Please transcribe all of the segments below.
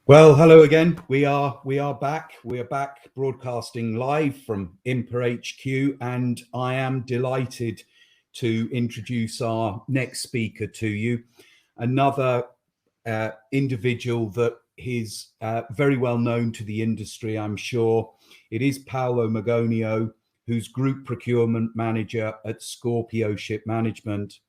Well, hello again. We are back. We are back broadcasting live from IMPA HQ, and I am delighted to introduce our next speaker to you. Another individual that is very well known to the industry, I'm sure. It is Paolo Magonio, who's Group Procurement Manager at Scorpio Ship Management.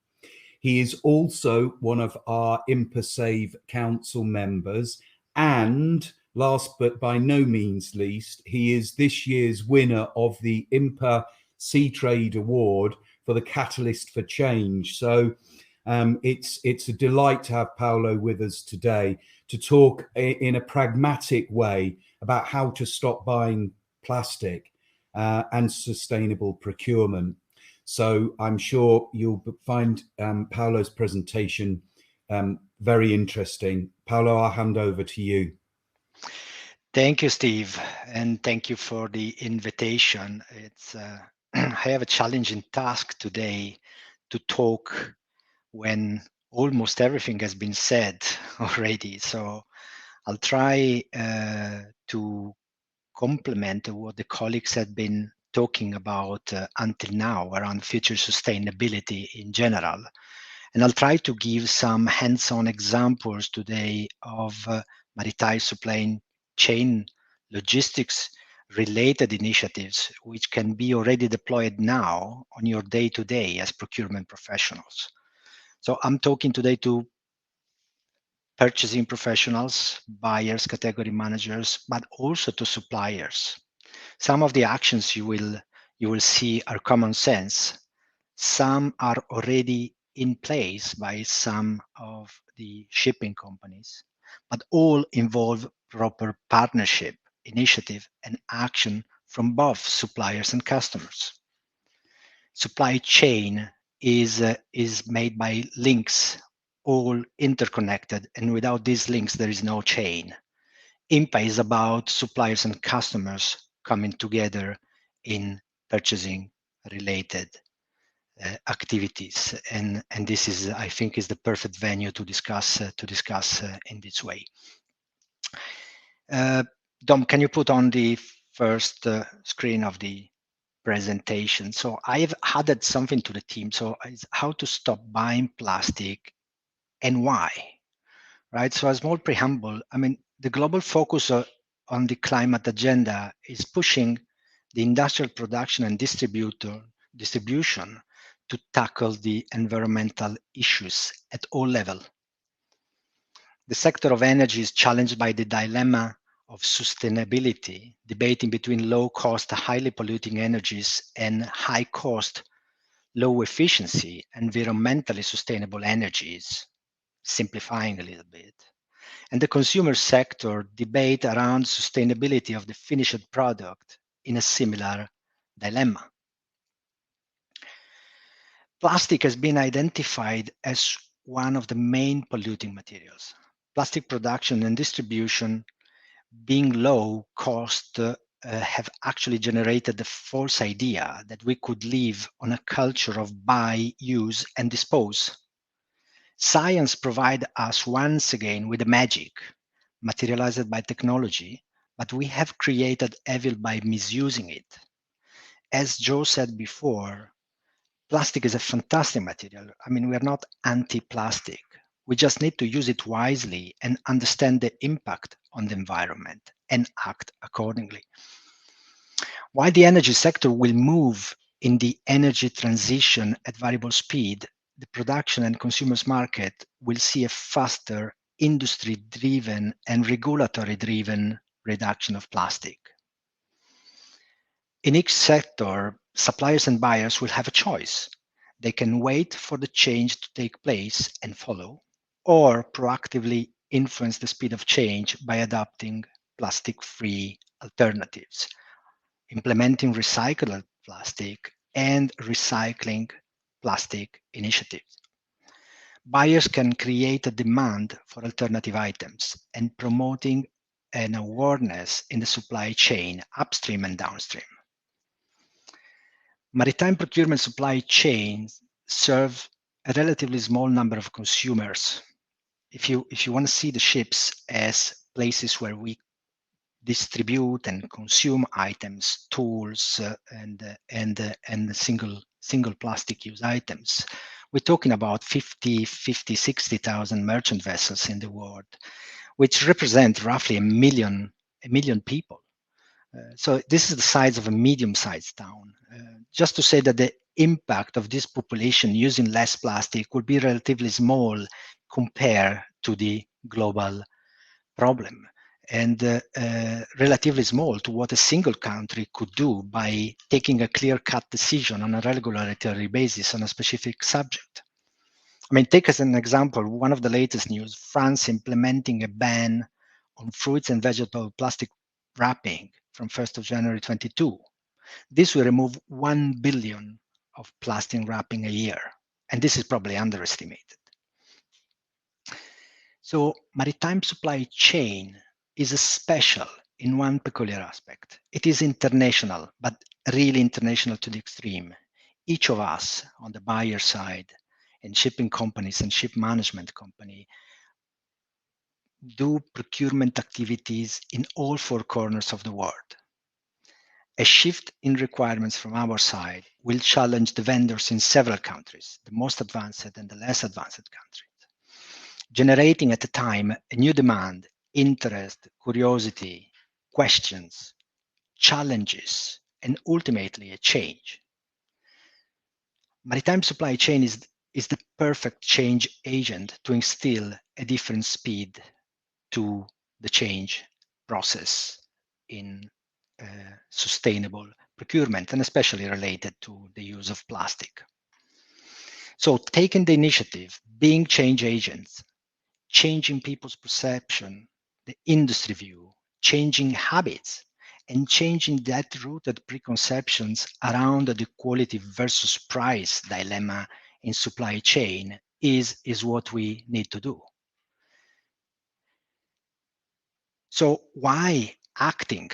He is also one of our IMPA SAVE Council members, and last but by no means least, he is this year's winner of the IMPA Sea Trade Award for the Catalyst for Change. So it's a delight to have Paolo with us today to talk in a pragmatic way about how to stop buying plastic and sustainable procurement. So I'm sure you'll find Paolo's presentation very interesting. Paolo, I'll hand over to you. Thank you, Steve, and thank you for the invitation. It's I have a challenging task today to talk when almost everything has been said already. So I'll try to complement what the colleagues had been talking about until now around future sustainability in general. And I'll try to give some hands-on examples today of maritime supply chain logistics related initiatives which can be already deployed now on your day-to-day as procurement professionals. So I'm talking today to purchasing professionals, buyers, category managers, but also to suppliers. Some of the actions you will see are common sense. Some are already in place by some of the shipping companies, but all involve proper partnership, initiative, and action from both suppliers and customers. Supply chain is made by links, all interconnected, and without these links, there is no chain. IMPA is about suppliers and customers coming together in purchasing related activities, and this is, I think, is the perfect venue to discuss in this way. Dom, can you put on the first screen of the presentation? So I've added something to the team. So it's how to stop buying plastic and why, right? So a small preamble. I mean, the global focus on the climate agenda is pushing the industrial production and distribution to tackle the environmental issues at all levels. The sector of energy is challenged by the dilemma of sustainability, debating between low-cost, highly polluting energies and high-cost, low-efficiency, environmentally sustainable energies, simplifying a little bit. And the consumer sector debate around sustainability of the finished product in a similar dilemma. Plastic has been identified as one of the main polluting materials. Plastic production and distribution being low cost have actually generated the false idea that we could live on a culture of buy, use, and dispose. Science provides us once again with the magic materialized by technology, but we have created evil by misusing it. As Joe said before, plastic is a fantastic material. I mean, we are not anti-plastic. We just need to use it wisely and understand the impact on the environment and act accordingly. While the energy sector will move in the energy transition at variable speed, the production and consumers market will see a faster industry-driven and regulatory-driven reduction of plastic. In each sector, suppliers and buyers will have a choice. They can wait for the change to take place and follow, or proactively influence the speed of change by adopting plastic-free alternatives, implementing recyclable plastic and recycling plastic initiatives. Buyers can create a demand for alternative items and promoting an awareness in the supply chain, upstream and downstream. Maritime procurement supply chains serve a relatively small number of consumers. If you want to see the ships as places where we distribute and consume items, tools, and single plastic use items. We're talking about 60,000 merchant vessels in the world, which represent roughly a million people. So this is the size of a medium-sized town. Just to say that the impact of this population using less plastic would be relatively small compared to the global problem, and relatively small to what a single country could do by taking a clear-cut decision on a regulatory basis on a specific subject. I mean, take as an example, one of the latest news, France implementing a ban on fruits and vegetable plastic wrapping from 1st of January 22. This will remove 1 billion of plastic wrapping a year, and this is probably underestimated. So maritime supply chain is special in one peculiar aspect. It is international, but really international to the extreme. Each of us on the buyer side and shipping companies and ship management company do procurement activities in all four corners of the world. A shift in requirements from our side will challenge the vendors in several countries, the most advanced and the less advanced countries, generating at a time a new demand, interest, curiosity, questions, challenges, and ultimately a change. Maritime supply chain is the perfect change agent to instill a different speed to the change process in sustainable procurement, and especially related to the use of plastic. So taking the initiative, being change agents, changing people's perception, the industry view, changing habits, and changing that rooted preconceptions around the quality versus price dilemma in supply chain is what we need to do. So why acting?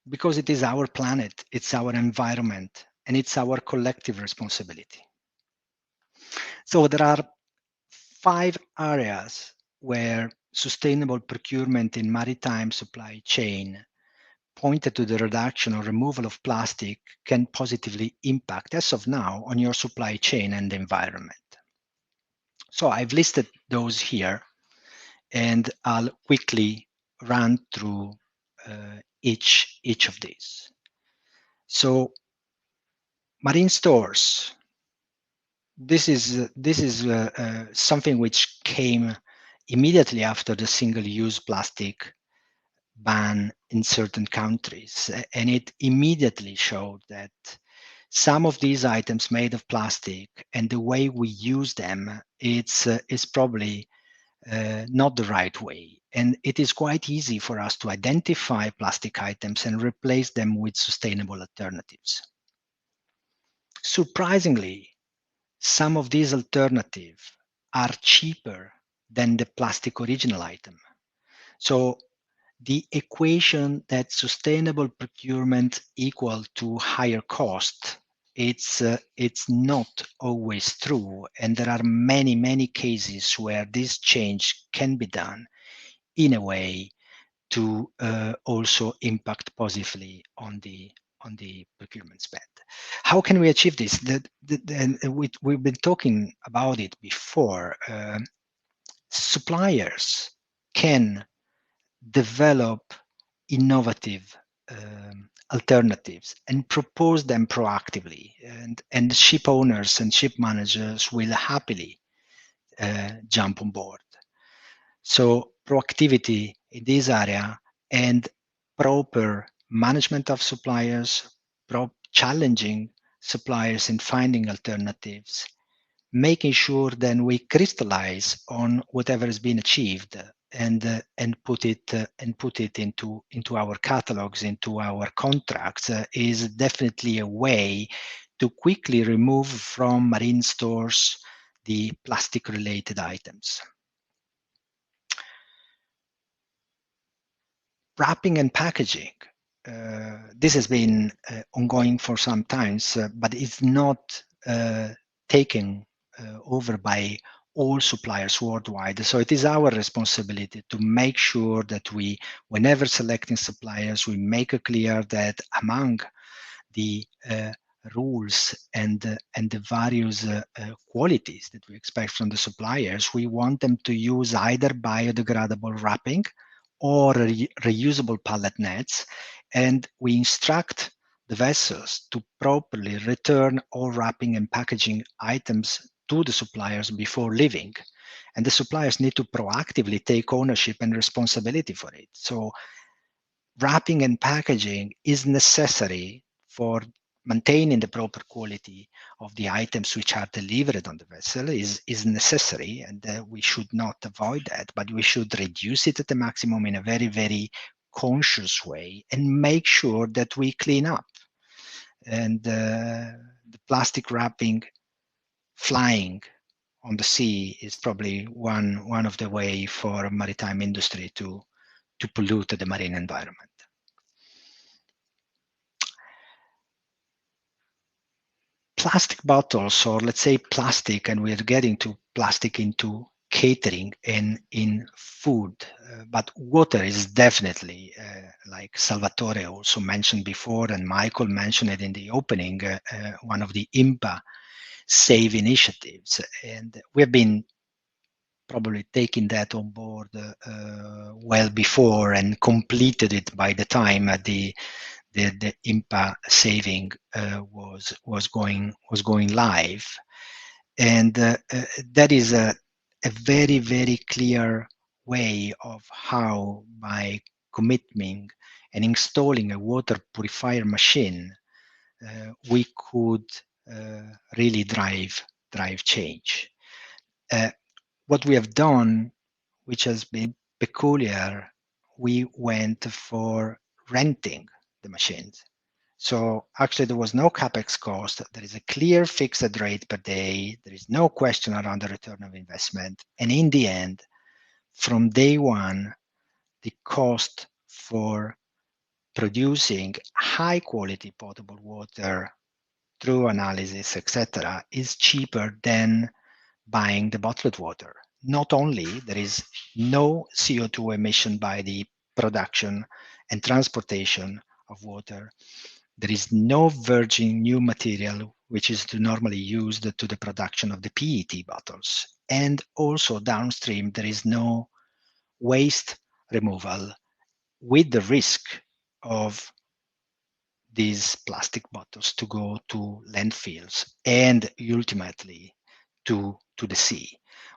Because it is our planet, it's our environment, and it's our collective responsibility. So there are 5 areas where sustainable procurement in maritime supply chain pointed to the reduction or removal of plastic can positively impact, as of now, on your supply chain and the environment. So I've listed those here, and I'll quickly run through each of these. So marine stores. This is something which came immediately after the single-use plastic ban in certain countries, and it immediately showed that some of these items made of plastic and the way we use them, is probably not the right way. And it is quite easy for us to identify plastic items and replace them with sustainable alternatives. Surprisingly, some of these alternatives are cheaper than the plastic original item. So the equation that sustainable procurement equal to higher cost, it's not always true. And there are many cases where this change can be done in a way to also impact positively on the procurement spend. How can we achieve this? We've been talking about it before. Suppliers can develop innovative alternatives and propose them proactively, and ship owners and ship managers will happily jump on board. So proactivity in this area and proper management of suppliers, challenging suppliers in finding alternatives, making sure then we crystallize on whatever has been achieved and put it into our catalogs, into our contracts, is definitely a way to quickly remove from marine stores the plastic related items. Wrapping and packaging. This has been ongoing for some time, but it's not taken over by all suppliers worldwide. So it is our responsibility to make sure that we, whenever selecting suppliers, we make it clear that among the rules and the various qualities that we expect from the suppliers, we want them to use either biodegradable wrapping or reusable pallet nets, and we instruct the vessels to properly return all wrapping and packaging items to the suppliers before leaving. And the suppliers need to proactively take ownership and responsibility for it. So wrapping and packaging is necessary for maintaining the proper quality of the items which are delivered on the vessel is necessary, and we should not avoid that, but we should reduce it at the maximum in a very, very conscious way and make sure that we clean up. And the plastic wrapping flying on the sea is probably one of the way for maritime industry to pollute the marine environment. Plastic bottles, or let's say plastic, and we're getting to plastic into catering and in food, but water is definitely, like Salvatore also mentioned before, and Michael mentioned it in the opening, one of the IMPA SAVE initiatives. And we've been probably taking that on board well before and completed it by the time the IMPA saving was going live, and that is a very, very clear way of how, by committing and installing a water purifier machine, we could really drive change. What we have done, which has been peculiar, we went for renting the machines. So actually there was no capex cost. There is a clear fixed rate per day. There is no question around the return of investment. And in the end, from day one, the cost for producing high quality potable water through analysis, etc., is cheaper than buying the bottled water. Not only there is no CO2 emission by the production and transportation of water, there is no virgin new material which is normally used to the production of the PET bottles. And also downstream, there is no waste removal with the risk of these plastic bottles to go to landfills and ultimately to the sea.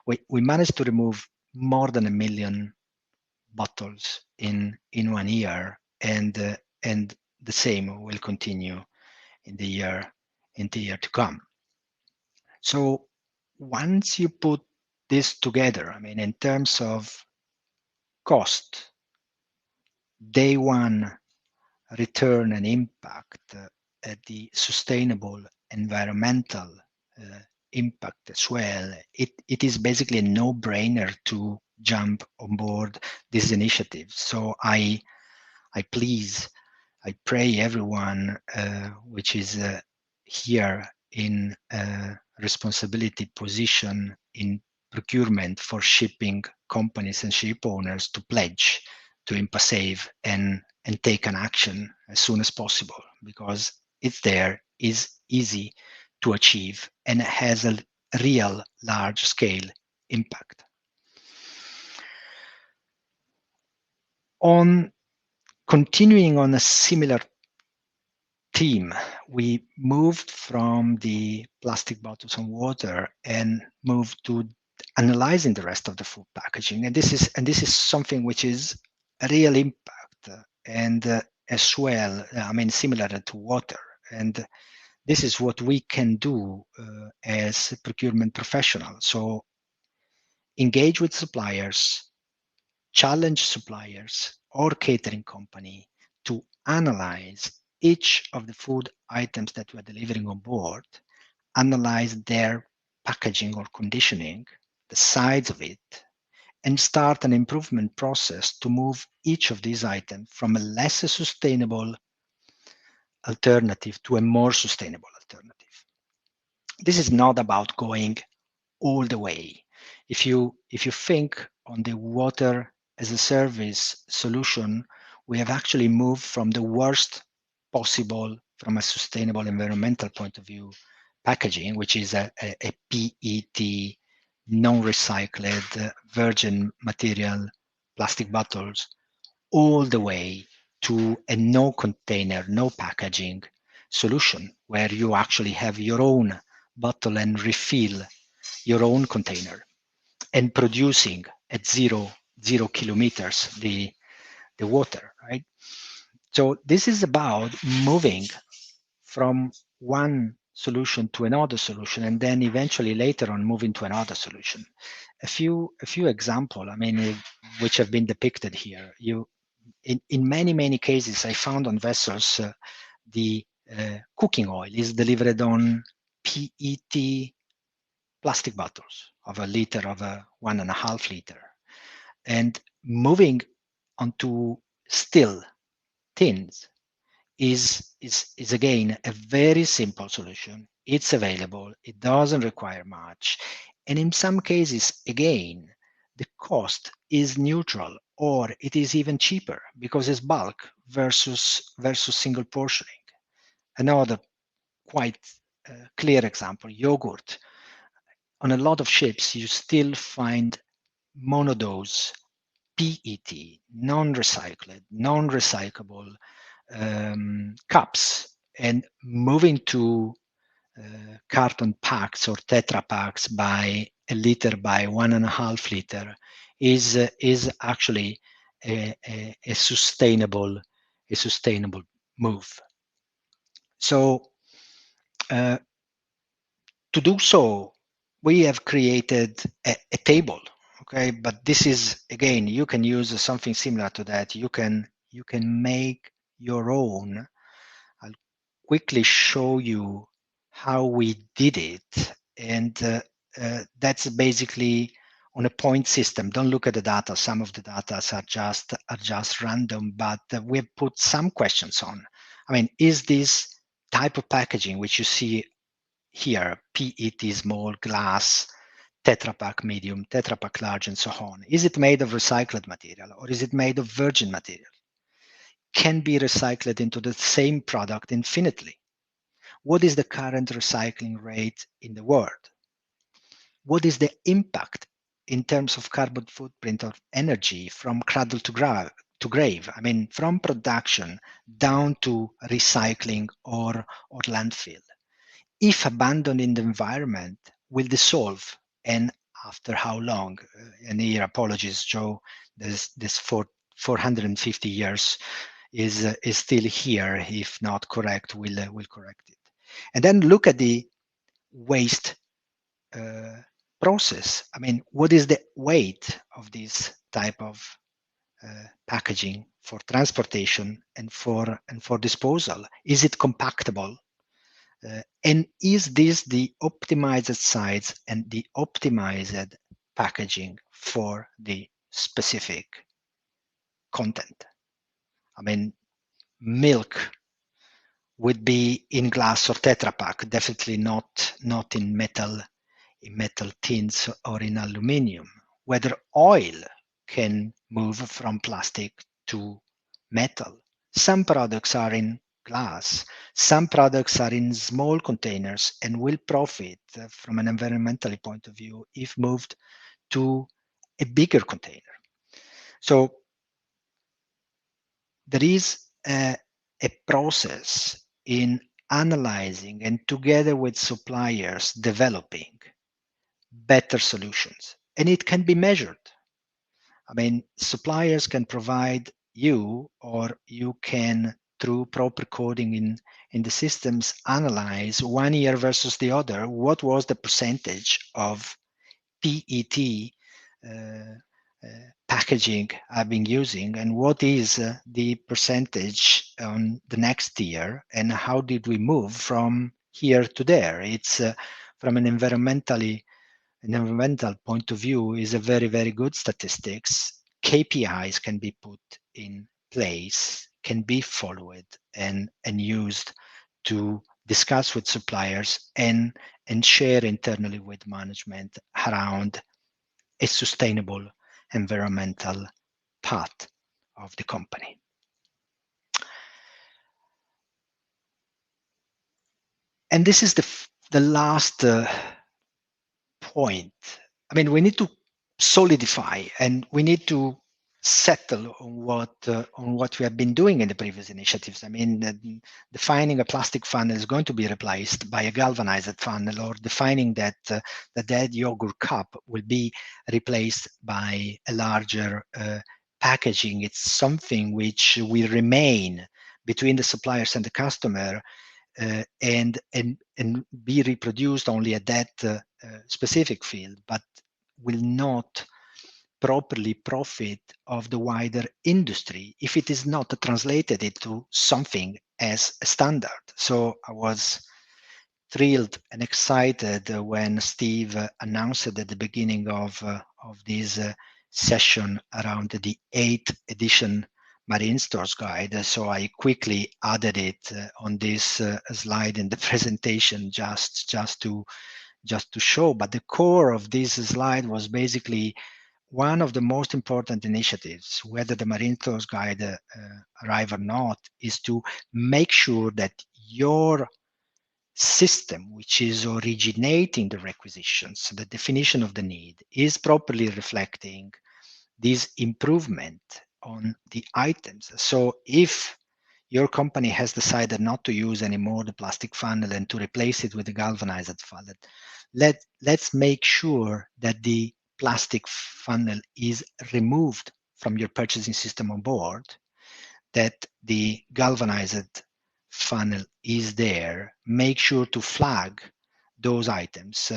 We managed to remove more than 1 million bottles in 1 year, and the same will continue in the year to come. So once you put this together, I mean, in terms of cost, day one return and impact, the sustainable environmental impact as well, it is basically a no-brainer to jump on board this initiative. So I pray everyone which is here in responsibility position in procurement for shipping companies and ship owners to pledge to IMPA SAVE and take an action as soon as possible, because it's there, is easy to achieve, and has a real large scale impact. On continuing on a similar theme, we moved from the plastic bottles and water and moved to analyzing the rest of the food packaging. And this is something which is a real impact, and as well, I mean, similar to water. And this is what we can do as a procurement professional. So engage with suppliers, challenge suppliers or catering company to analyze each of the food items that we're delivering on board, analyze their packaging or conditioning, the size of it, and start an improvement process to move each of these items from a less sustainable alternative to a more sustainable alternative. This is not about going all the way. If you think on the water as a service solution, we have actually moved from the worst possible from a sustainable environmental point of view packaging, which is a PET non-recycled virgin material plastic bottles, all the way to a no container, no packaging solution where you actually have your own bottle and refill your own container and producing at zero kilometers the water, right? So this is about moving from one solution to another solution, and then eventually later on moving to another solution. A few examples, I mean, which have been depicted here. In many cases, I found on vessels the cooking oil is delivered on PET plastic bottles of a liter, of a 1.5 liter, and moving onto still tins is again a very simple solution. It's available, it doesn't require much, and in some cases, again, the cost is neutral, or it is even cheaper because it's bulk versus single portioning. Another quite clear example, yogurt. On a lot of ships, you still find monodose PET, non-recycled, non-recyclable cups, and moving to carton packs or Tetra packs by a liter, by 1.5 liter is actually a sustainable move. So to do so, we have created a table, okay? But this is, again, you can use something similar to that. You can make your own. I'll quickly show you how we did it, and that's basically on a point system. Don't look at the data. Some of the data are just random, but we've put some questions on. I mean, is this type of packaging which you see here, PET small, glass, Tetra Pak medium, Tetra Pak large, and so on, is it made of recycled material or is it made of virgin material? Can be recycled into the same product infinitely? What is the current recycling rate in the world? What is the impact in terms of carbon footprint of energy from cradle to grave? I mean, from production down to recycling or landfill. If abandoned in the environment, will dissolve, and after how long? And here, apologies, Joe, this 450 years is still here. If not correct, we'll correct it. And then look at the waste process. I mean, what is the weight of this type of packaging for transportation and for disposal? Is it compactable? And is this the optimized size and the optimized packaging for the specific content? I mean, milk would be in glass or Tetra Pak, definitely not in metal tins or in aluminum. Whether oil can move from plastic to metal. Some products are in glass. Some products are in small containers and will profit from an environmental point of view if moved to a bigger container. So there is a process in analyzing and together with suppliers developing better solutions, and it can be measured. I mean, suppliers can provide you, or you can, through proper coding in the systems, analyze 1 year versus the other. What was the percentage of PET packaging I've been using, and what is the percentage on the next year, and how did we move from here to there? It's from an environmental point of view is a very, very good statistics. KPIs can be put in place, can be followed and used to discuss with suppliers and share internally with management around a sustainable environmental path of the company. And this is the last point. I mean, we need to solidify and we need to settle on what we have been doing in the previous initiatives. I mean, defining a plastic funnel is going to be replaced by a galvanized funnel, or defining that the dead yogurt cup will be replaced by a larger packaging. It's something which will remain between the suppliers and the customer, and be reproduced only at that specific field, but will not properly profit of the wider industry if it is not translated into something as a standard. So I was thrilled and excited when Steve announced at the beginning of this session around the 8th edition Marine Stores Guide. So I quickly added it on this slide in the presentation just to show. But the core of this slide was basically one of the most important initiatives, whether the Marine Stores Guide arrive or not, is to make sure that your system, which is originating the requisitions, the definition of the need, is properly reflecting this improvement on the items. So if your company has decided not to use anymore the plastic funnel and to replace it with a galvanized funnel, let's make sure that the plastic funnel is removed from your purchasing system on board, that the galvanized funnel is there. Make sure to flag those items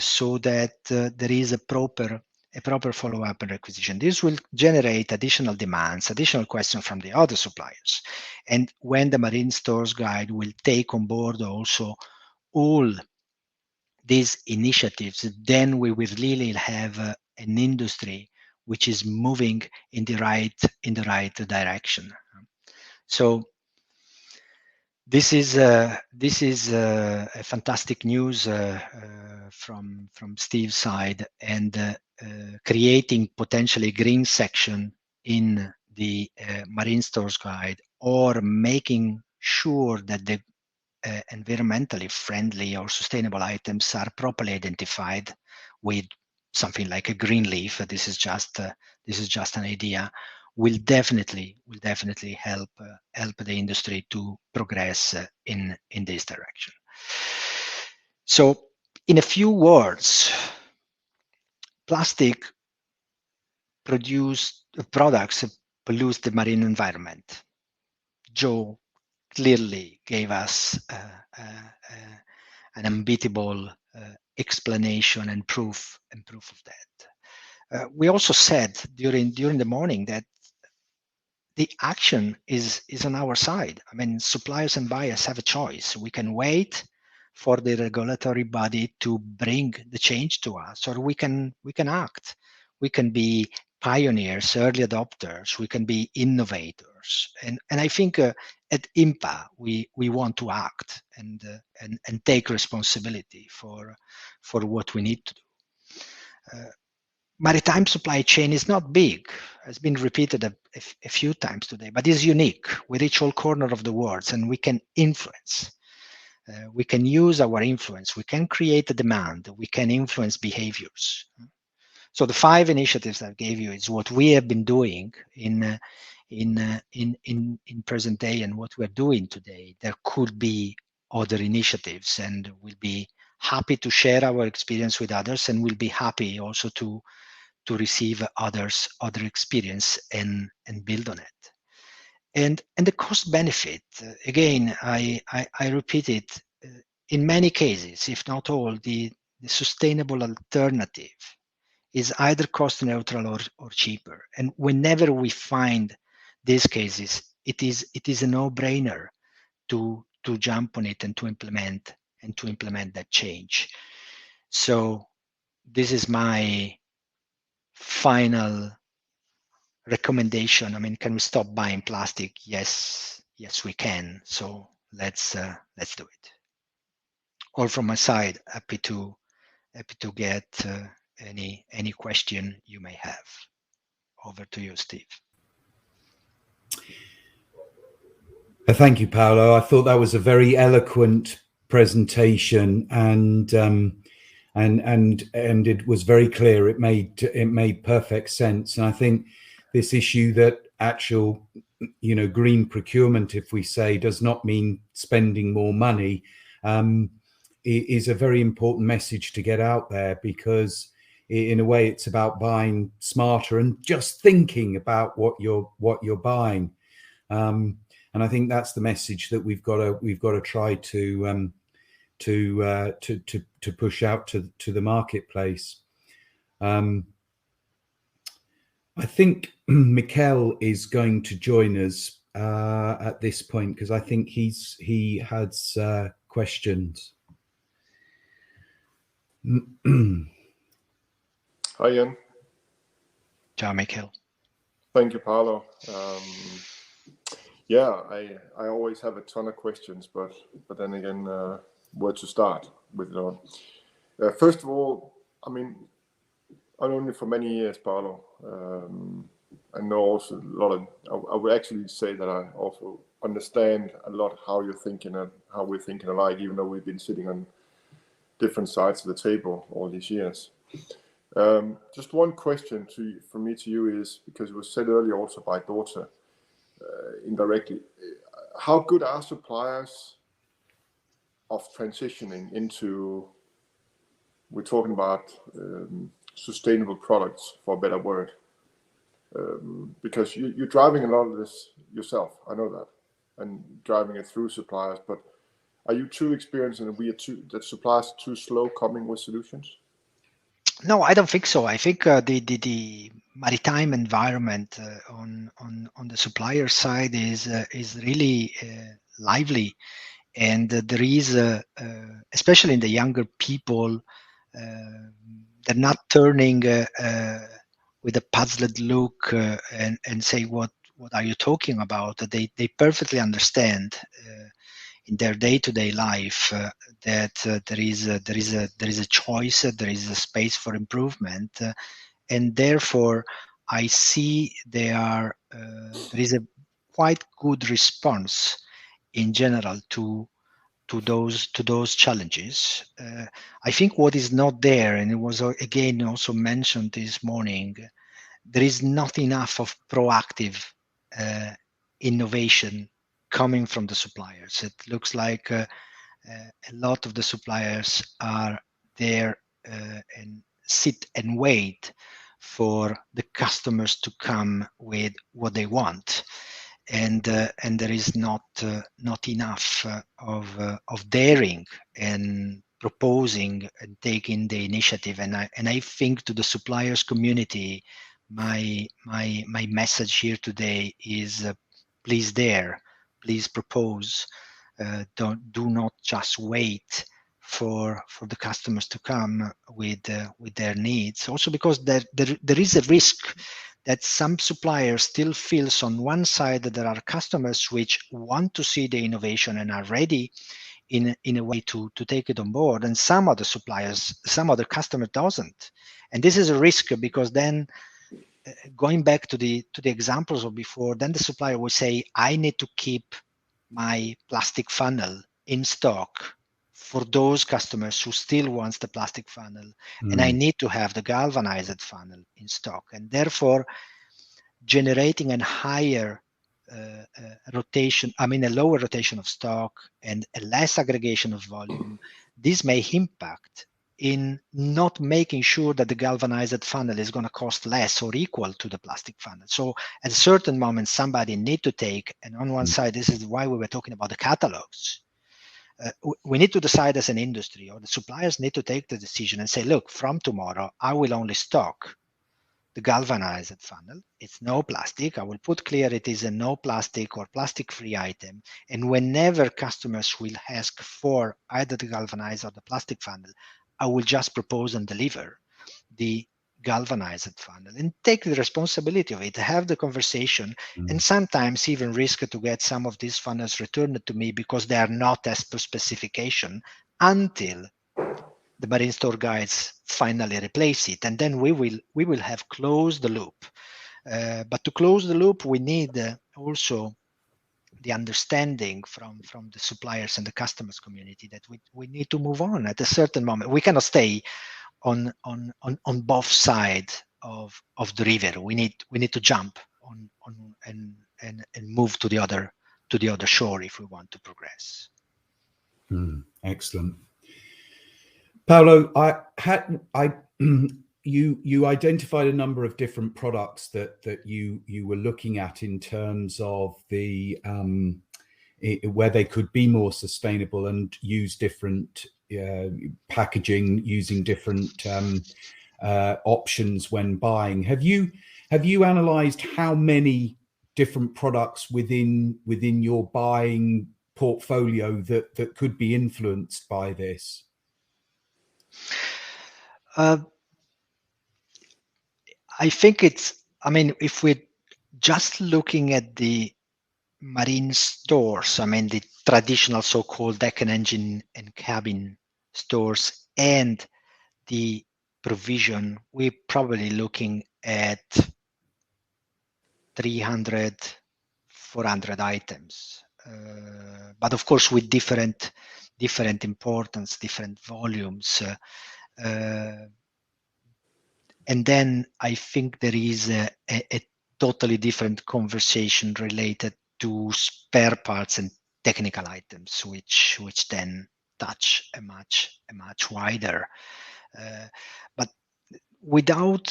so that there is a proper follow-up and requisition. This will generate additional demands, additional questions from the other suppliers. And when the Marine Stores Guide will take on board also all these initiatives, then we will really have an industry which is moving in the right direction. So this is a fantastic news from Steve's side, and creating potentially green section in the Marine Stores Guide, or making sure that the environmentally friendly or sustainable items are properly identified with something like a green leaf. This is just an idea. Will definitely help the industry to progress in this direction. So, in a few words, plastic products pollute the marine environment. Joe clearly gave us an unbeatable explanation and proof of that. We also said during the morning that the action is on our side. I mean, suppliers and buyers have a choice. We can wait for the regulatory body to bring the change to us, or we can act. We can be pioneers, early adopters. We can be innovators, and I think at IMPA we want to act and take responsibility for what we need to do. Maritime supply chain is not big, has been repeated a few times today, but is unique. We reach all corners of the world, and we can influence. We can use our influence. We can create a demand. We can influence behaviors. So the 5 initiatives I gave you is what we have been doing in present day and what we're doing today. There could be other initiatives, and we'll be happy to share our experience with others, and we'll be happy also to receive other experience and build on it. And the cost benefit, again, I repeat it, in many cases, if not all, the sustainable alternative is either cost neutral or cheaper. And whenever we find these cases, it is a no-brainer to jump on it and to implement that change. So this is my final recommendation. I mean, can we stop buying plastic? Yes, we can. So let's do it. All from my side, happy to get any question you may have. Over to you, Steve. Thank you, Paolo. I thought that was a very eloquent presentation, and it was very clear. It made perfect sense. And I think this issue that actual, green procurement, if we say, does not mean spending more money, is a very important message to get out there, because in a way it's about buying smarter and just thinking about what you're buying. And I think that's the message that we've got to try to push out to the marketplace. I think Mikel is going to join us at this point, because I think he has questions. Hi, Ian. Ciao, Mikel. Thank you, Paolo. Yeah, I always have a ton of questions, but then again, where to start with it all? First of all, I mean, I know you for many years, Paolo. I know also a lot of. I would actually say that I also understand a lot how you're thinking and how we're thinking alike, even though we've been sitting on different sides of the table all these years. Just one question from me to you is, because it was said earlier also by Dorte, indirectly, how good are suppliers of transitioning into, we're talking about sustainable products, for a better word, because you're driving a lot of this yourself, I know that, and driving it through suppliers, but are you too experienced and that suppliers are too slow coming with solutions? No, I don't think so. I think the maritime environment on the supplier side is really lively, and there is especially in the younger people, they're not turning with a puzzled look and say what are you talking about. They perfectly understand in their day-to-day life that there is a choice, there is a space for improvement, and therefore I see there is a quite good response in general to those challenges. I think what is not there, and it was again also mentioned this morning, there is not enough of proactive innovation coming from the suppliers. It looks like a lot of the suppliers are there and sit and wait for the customers to come with what they want, and there is not enough of daring and proposing and taking the initiative. And I think to the suppliers community, my message here today is please dare, please propose. Do not just wait for the customers to come with their needs. Also because there is a risk that some suppliers still feels on one side that there are customers which want to see the innovation and are ready in a way to take it on board, and some other suppliers, some other customer doesn't. And this is a risk, because then going back to the examples of before, then the supplier will say, I need to keep my plastic funnel in stock for those customers who still wants the plastic funnel, and I need to have the galvanized funnel in stock, and therefore generating a higher rotation, a lower rotation of stock and a less aggregation of volume. This may impact in not making sure that the galvanized funnel is going to cost less or equal to the plastic funnel. So at a certain moment, somebody need to take, and on one side, this is why we were talking about the catalogs. We need to decide as an industry, or the suppliers need to take the decision and say, look, from tomorrow, I will only stock the galvanized funnel. It's no plastic. I will put clear it is a no plastic or plastic-free item. And whenever customers will ask for either the galvanized or the plastic funnel, I will just propose and deliver the galvanized funnel and take the responsibility of it, have the conversation, and sometimes even risk to get some of these funnels returned to me because they are not as per specification until the marine store guides finally replace it, and then we will have closed the loop. But to close the loop, we need also the understanding from the suppliers and the customers community that we need to move on at a certain moment. We cannot stay on both sides of the river. We need to jump on and move to the other shore if we want to progress. Excellent. Paolo, you identified a number of different products that you were looking at in terms of the where they could be more sustainable and use different packaging, using different options when buying. Have you analysed how many different products within your buying portfolio that could be influenced by this? I think if we're just looking at the marine stores, the traditional so-called deck and engine and cabin stores and the provision, we're probably looking at 300, 400 items. But of course, with different importance, different volumes. And then I think there is a totally different conversation related to spare parts and technical items, which then touch a much wider. But without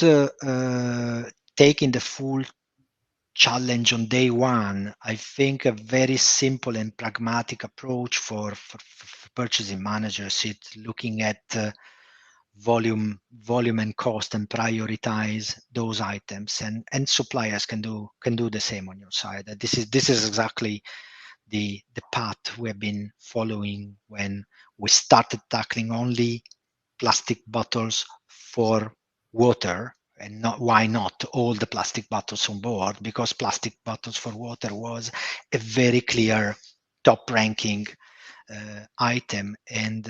taking the full challenge on day one, I think a very simple and pragmatic approach for purchasing managers is looking at volume and cost and prioritize those items, and suppliers can do the same on your side. This is exactly the path we have been following when we started tackling only plastic bottles for water, and why not all the plastic bottles on board, because plastic bottles for water was a very clear top ranking item and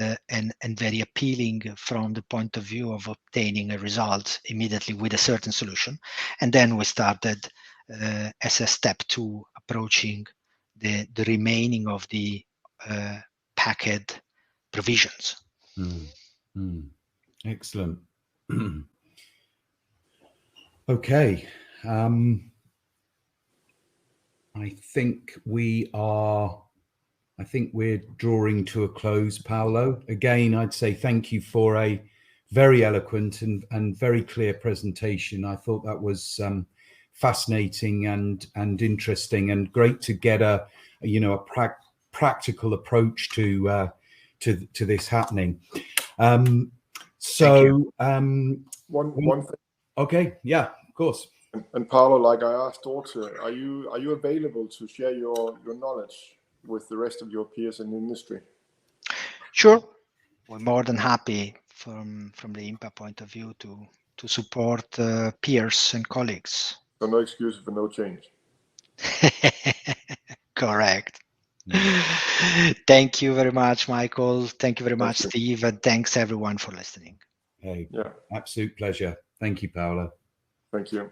very appealing from the point of view of obtaining a result immediately with a certain solution. And then we started as a step 2 approaching the remaining of the packed provisions. Excellent. Okay. I think we're drawing to a close, Paolo. Again, I'd say thank you for a very eloquent and very clear presentation. I thought that was fascinating and interesting, and great to get a practical approach to this happening. One thing. Okay, yeah, of course. And Paolo, like I asked also, are you available to share your knowledge with the rest of your peers in the industry? Sure, we're more than happy from the IMPA point of view to support peers and colleagues. So no excuse for no change. Correct. Thank you very much, Michael. Thank you very much, Steve, and thanks everyone for listening. Hey, yeah, absolute pleasure. Thank you, Paolo. Thank you.